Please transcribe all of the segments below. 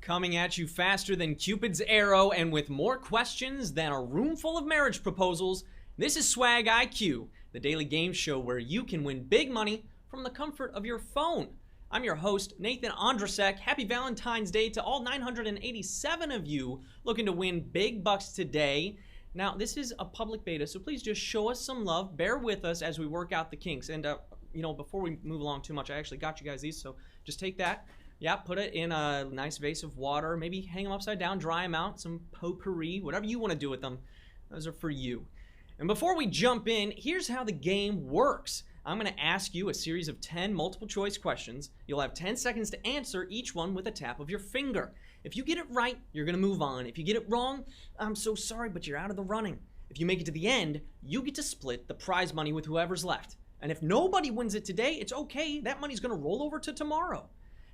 Coming at you faster than Cupid's arrow and with more questions than a room full of marriage proposals, this is Swag IQ, the daily game show where you can win big money from the comfort of your phone. I'm your host, Nathan Andrasek. Happy Valentine's Day to all 987 of you looking to win big bucks today. Now, this is a public beta, so please just show us some love. Bear with us as we work out the kinks. And, before we move along too much, I actually got you guys these, so just take that. Yeah, put it in a nice vase of water. Maybe hang them upside down, dry them out, some potpourri, whatever you want to do with them. Those are for you. And before we jump in, here's how the game works. I'm going to ask you a series of 10 multiple choice questions. You'll have 10 seconds to answer each one with a tap of your finger. If you get it right, you're going to move on. If you get it wrong, I'm so sorry, but you're out of the running. If you make it to the end, you get to split the prize money with whoever's left. And if nobody wins it today, it's okay. That money's going to roll over to tomorrow.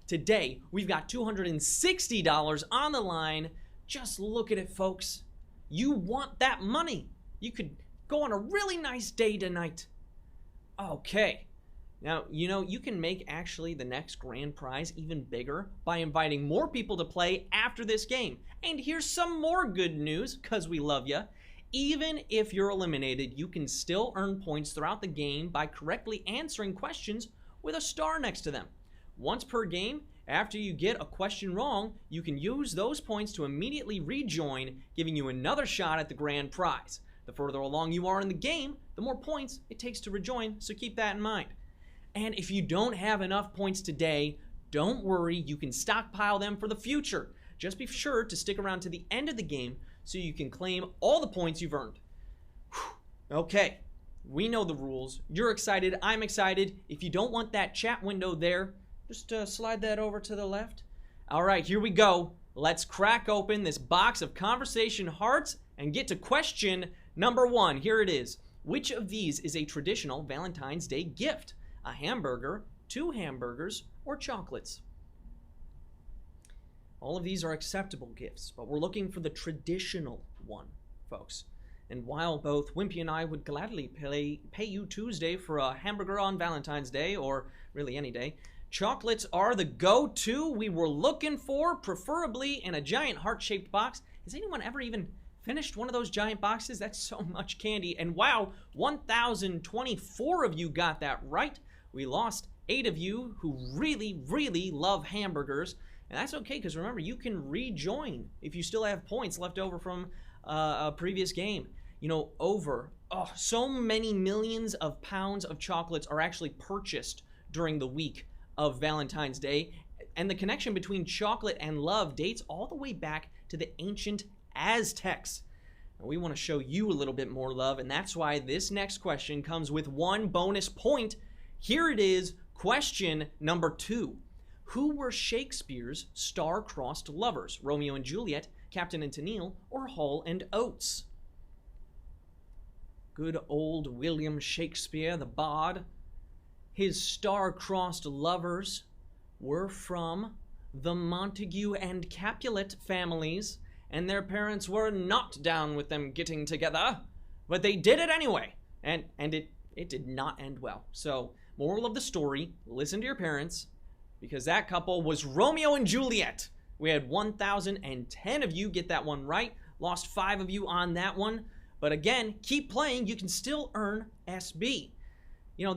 Today, we've got $260 on the line. Just look at it, folks. You want that money. You could go on a really nice day tonight. Okay. Now, you can make actually the next grand prize even bigger by inviting more people to play after this game. And here's some more good news, because we love you. Even if you're eliminated, you can still earn points throughout the game by correctly answering questions with a star next to them. Once per game, after you get a question wrong, you can use those points to immediately rejoin, giving you another shot at the grand prize. The further along you are in the game, the more points it takes to rejoin, so keep that in mind. And if you don't have enough points today, don't worry, you can stockpile them for the future. Just be sure to stick around to the end of the game so you can claim all the points you've earned. Whew. Okay, we know the rules. You're excited, I'm excited. If you don't want that chat window there, just slide that over to the left. All right, here we go. Let's crack open this box of conversation hearts and get to question number 1. Here it is. Which of these is a traditional Valentine's Day gift? A hamburger, 2 hamburgers, or chocolates? All of these are acceptable gifts, but we're looking for the traditional one, folks. And while both Wimpy and I would gladly pay you Tuesday for a hamburger on Valentine's Day, or really any day, chocolates are the go-to we were looking for, preferably in a giant heart-shaped box. Has anyone ever even finished one of those giant boxes? That's so much candy. And wow, 1,024 of you got that right. We lost 8 of you who really, really love hamburgers. And that's okay, because remember, you can rejoin if you still have points left over from a previous game. So many millions of pounds of chocolates are actually purchased during the week of Valentine's Day, and the connection between chocolate and love dates all the way back to the ancient Aztecs. Now, we want to show you a little bit more love, and that's why this next question comes with 1 bonus point. Here it is, question number 2. Who were Shakespeare's star-crossed lovers? Romeo and Juliet, Captain and Tennille, or Hall and Oates? Good old William Shakespeare, the bard. His star-crossed lovers were from the Montague and Capulet families, and their parents were not down with them getting together, but they did it anyway, and it did not end well. So, moral of the story, listen to your parents, because that couple was Romeo and Juliet. We had 1,010 of you get that one right, lost 5 of you on that one, but again, keep playing, you can still earn SB.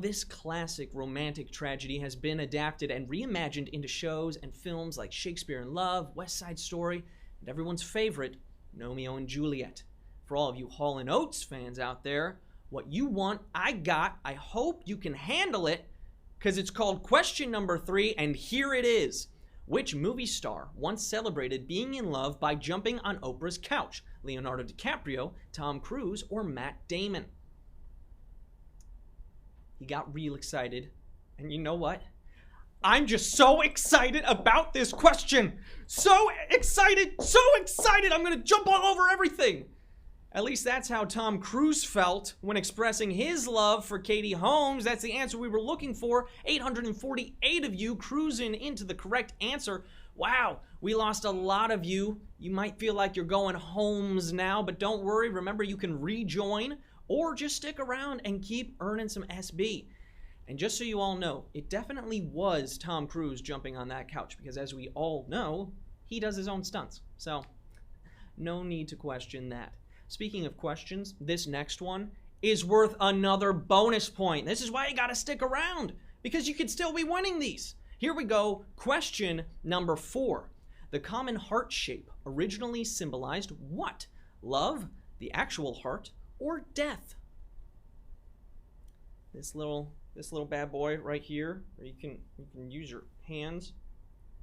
This classic romantic tragedy has been adapted and reimagined into shows and films like Shakespeare in Love, West Side Story, and everyone's favorite, Romeo and Juliet. For all of you Hall & Oates fans out there, what you want, I got. I hope you can handle it, because it's called question number 3, and here it is. Which movie star once celebrated being in love by jumping on Oprah's couch? Leonardo DiCaprio, Tom Cruise, or Matt Damon? He got real excited, and you know what? I'm just so excited about this question. So excited, I'm gonna jump all over everything. At least that's how Tom Cruise felt when expressing his love for Katie Holmes. That's the answer we were looking for. 848 of you cruising into the correct answer. Wow, we lost a lot of you. You might feel like you're going Holmes now, but don't worry. Remember, you can rejoin or just stick around and keep earning some SB. And just so you all know, it definitely was Tom Cruise jumping on that couch, because as we all know, he does his own stunts. So, no need to question that. Speaking of questions, this next one is worth another bonus point. This is why you gotta stick around, because you could still be winning these. Here we go. Question number 4. The common heart shape originally symbolized what? Love, the actual heart, or death? This little bad boy right here, where you can use your hands.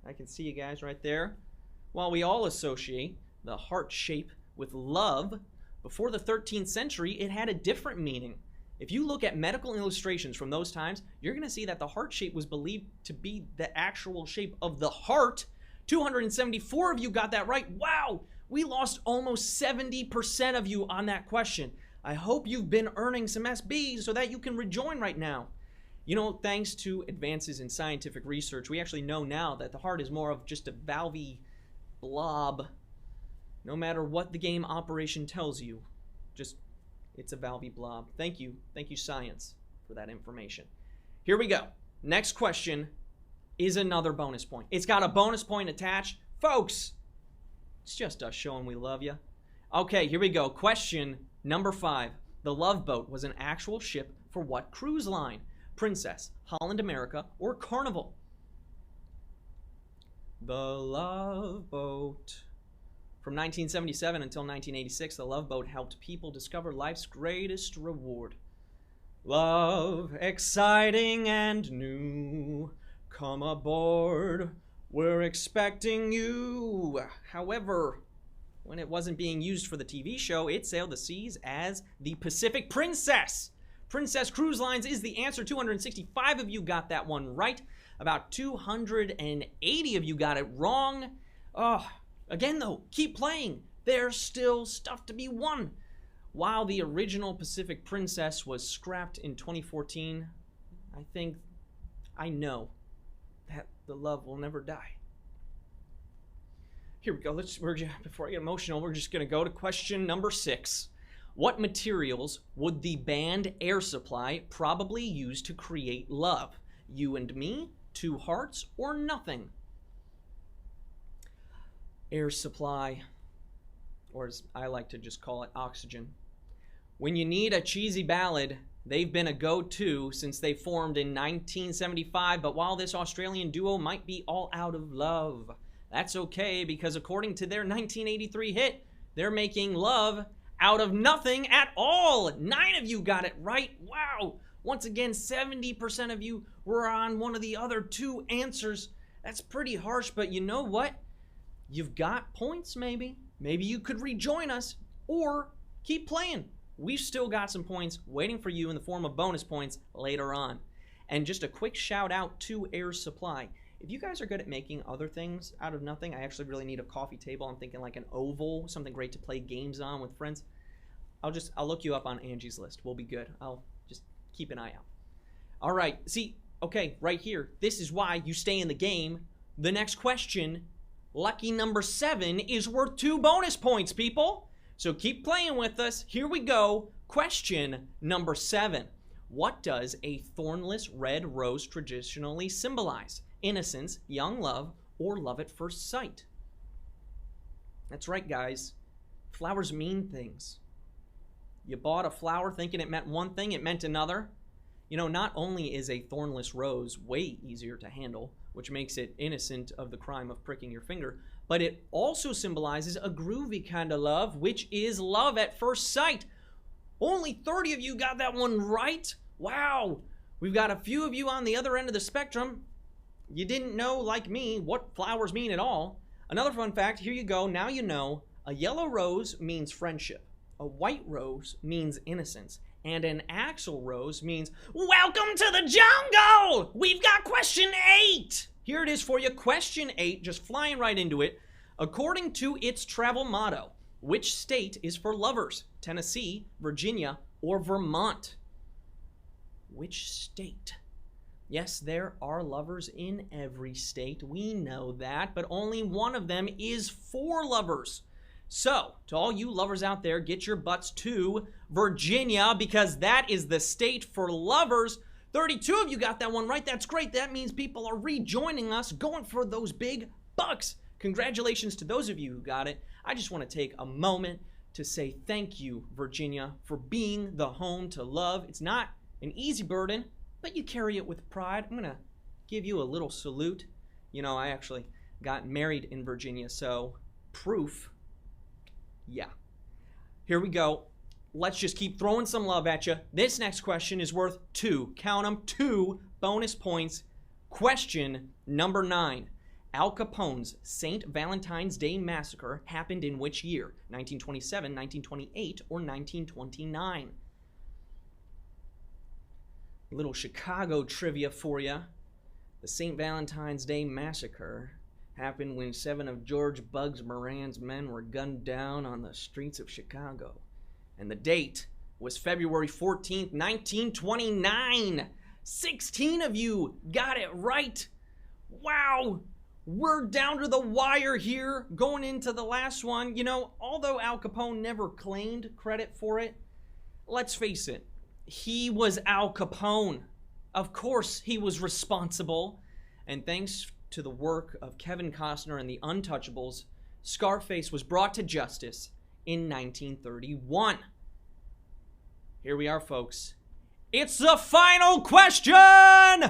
I can see you guys right there. While we all associate the heart shape with love, before the 13th century, it had a different meaning. If you look at medical illustrations from those times, you're going to see that the heart shape was believed to be the actual shape of the heart. 274 of you got that right. Wow! We lost almost 70% of you on that question. I hope you've been earning some SBs so that you can rejoin right now. You know, thanks to advances in scientific research, we actually know now that the heart is more of just a valvey blob. No matter what the game operation tells you, it's a valvey blob. Thank you, science, for that information. Here we go. Next question is another bonus point. It's got a bonus point attached. Folks, it's just us showing we love you. Okay, here we go. Question number 5. The Love Boat was an actual ship for what cruise line? Princess, Holland America, or Carnival? The Love Boat. From 1977 until 1986, the Love Boat helped people discover life's greatest reward. Love, exciting and new. Come aboard, we're expecting you. However, when it wasn't being used for the TV show, it sailed the seas as the Pacific Princess. Princess Cruise Lines is the answer. 265 of you got that one right. About 280 of you got it wrong. Again though, keep playing. There's still stuff to be won. While the original Pacific Princess was scrapped in 2014, I know that the love will never die. Here we go. Before I get emotional, we're just going to go to question number 6. What materials would the band Air Supply probably use to create love? You and me, 2 hearts, or nothing? Air Supply, or as I like to just call it, Oxygen. When you need a cheesy ballad, they've been a go-to since they formed in 1975, but while this Australian duo might be all out of love, that's okay, because according to their 1983 hit, they're making love out of nothing at all. 9 of you got it right. Wow. Once again, 70% of you were on one of the other 2 answers. That's pretty harsh, but you know what? You've got points, maybe. Maybe you could rejoin us or keep playing. We've still got some points waiting for you in the form of bonus points later on. And just a quick shout out to Air Supply. If you guys are good at making other things out of nothing, I actually really need a coffee table. I'm thinking like an oval, something great to play games on with friends. I'll look you up on Angie's List. We'll be good. I'll just keep an eye out. All right. See, okay, right here. This is why you stay in the game. The next question, lucky number 7, is worth 2 bonus points, people. So keep playing with us. Here we go. Question number 7. What does a thornless red rose traditionally symbolize? Innocence, young love, or love at first sight? That's right, guys. Flowers mean things. You bought a flower thinking it meant one thing, it meant another. You know, not only is a thornless rose way easier to handle, which makes it innocent of the crime of pricking your finger, but it also symbolizes a groovy kind of love, which is love at first sight. Only 30 of you got that one right. Wow. We've got a few of you on the other end of the spectrum. You didn't know, like me, what flowers mean at all. Another fun fact, here you go, now you know. A yellow rose means friendship. A white rose means innocence. And an axle rose means, welcome to the jungle! We've got question 8! Here it is for you, question 8, just flying right into it. According to its travel motto, which state is for lovers? Tennessee, Virginia, or Vermont? Which state? Yes, there are lovers in every state. We know that, but only one of them is for lovers. So, to all you lovers out there, get your butts to Virginia, because that is the state for lovers. 32 of you got that one right. That's great. That means people are rejoining us, going for those big bucks. congratulations to those of you who got it. I just want to take a moment to say thank you, Virginia, for being the home to love. It's not an easy burden, but you carry it with pride. I'm going to give you a little salute. You know, I actually got married in Virginia, so proof. Yeah. Here we go. Let's just keep throwing some love at you. This next question is worth 2, count them, 2 bonus points. Question number 9. Al Capone's St. Valentine's Day Massacre happened in which year? 1927, 1928, or 1929? A little Chicago trivia for you. The St. Valentine's Day Massacre happened when 7 of George Bugs Moran's men were gunned down on the streets of Chicago. And the date was February 14th, 1929. 16 of you got it right. Wow. We're down to the wire here, going into the last one. You know, although Al Capone never claimed credit for it, let's face it, he was Al Capone. Of course he was responsible. And thanks to the work of Kevin Costner and the Untouchables, Scarface was brought to justice in 1931. Here we are, folks. It's the final question!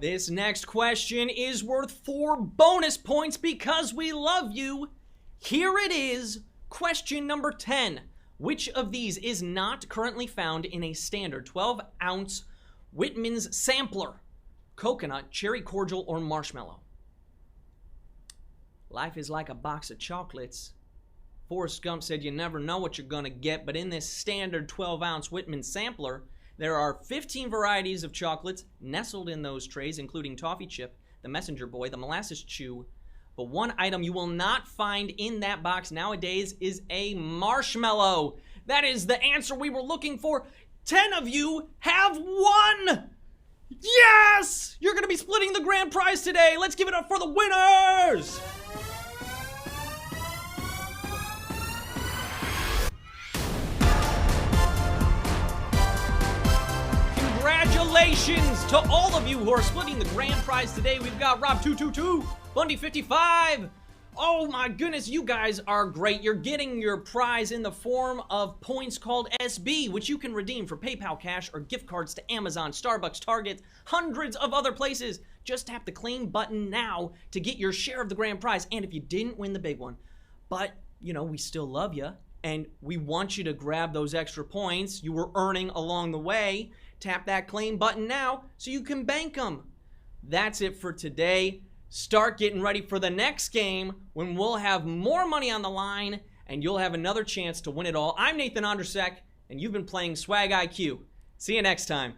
This next question is worth 4 bonus points because we love you. Here it is, question number 10. Which of these is not currently found in a standard 12-ounce Whitman's sampler? Coconut, cherry cordial, or marshmallow? Life is like a box of chocolates. Forrest Gump said you never know what you're gonna get, but in this standard 12-ounce Whitman sampler, there are 15 varieties of chocolates nestled in those trays, including Toffee Chip, the Messenger Boy, the Molasses Chew. But one item you will not find in that box nowadays is a marshmallow. That is the answer we were looking for. 10 of you have won! Yes! You're gonna be splitting the grand prize today. Let's give it up for the winners! Congratulations to all of you who are splitting the grand prize today. We've got Rob222, Bundy55. Oh my goodness, you guys are great. You're getting your prize in the form of points called SB, which you can redeem for PayPal cash or gift cards to Amazon, Starbucks, Target, hundreds of other places. Just tap the claim button now to get your share of the grand prize. And if you didn't win the big one, but you know, we still love you and we want you to grab those extra points you were earning along the way, tap that claim button now so you can bank them. That's it for today. Start getting ready for the next game when we'll have more money on the line and you'll have another chance to win it all. I'm Nathan Ondersek, and you've been playing Swag IQ. See you next time.